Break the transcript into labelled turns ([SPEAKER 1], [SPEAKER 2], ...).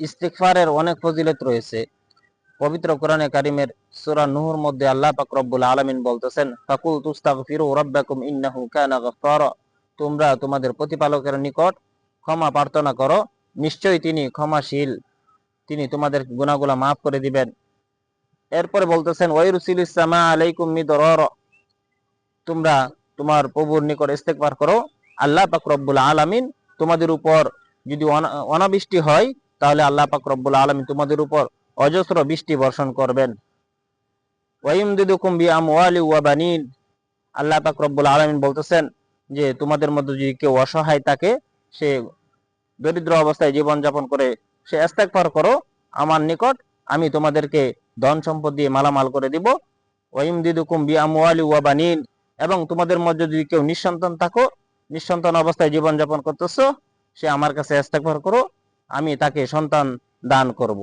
[SPEAKER 1] ইস্তিগফারের অনেক ফজিলত রয়েছে। পবিত্র কোরআনে কারিমের সূরা নূহর মধ্যে আল্লাহ পাক রব্বুল আলামিন বলতেছেন, ফাকুল তুস্তাগফিরু রাব্বাকুম ইন্নাহু কানা গাফফারা, তোমরা তোমাদের প্রতিপালকের নিকট ক্ষমা প্রার্থনা করো, নিশ্চয়ই তিনি ক্ষমাশীল, তিনি তোমাদের গুনাহগুলো মাফ করে দিবেন। এরপরে বলতেছেন ওয়াইরুসিলিস সামা আলাইকুম মিদরারা, তোমরা তোমার প্রভুর নিকট ইস্তিগফার করো, আল্লাহ পাক রব্বুল আলামিন তোমাদের উপর যদি অনাবৃষ্টি হয় তাহলে আল্লাহ পাক রব্বুল আলামিন তোমাদের উপর অজস্র বৃষ্টি বর্ষণ করবেন। ওয়াইমদিদুকুম বিআমওয়ালি ওয়া বানিন, আল্লাহ পাক রব্বুল আলামিন বলতেছেন যে তোমাদের মধ্যে যদি কেউ অসহায় থাকে, সে দরিদ্র অবস্থায় জীবন যাপন করে, সে ইস্তিগফার করো আমার নিকট, আমি তোমাদেরকে ধন সম্পদ দিয়ে মালামাল করে দিব। ওয়াইমদিদুকুম বিআমওয়ালি ওয়া বানিন, এবং তোমাদের মধ্যে যদি কেউ নিঃসন্তান থাকো, নিঃসন্তান অবস্থায় জীবন যাপন করতেছো, সে আমার কাছে ইস্তিগফার করো, আমি তাকে সন্তান দান করব।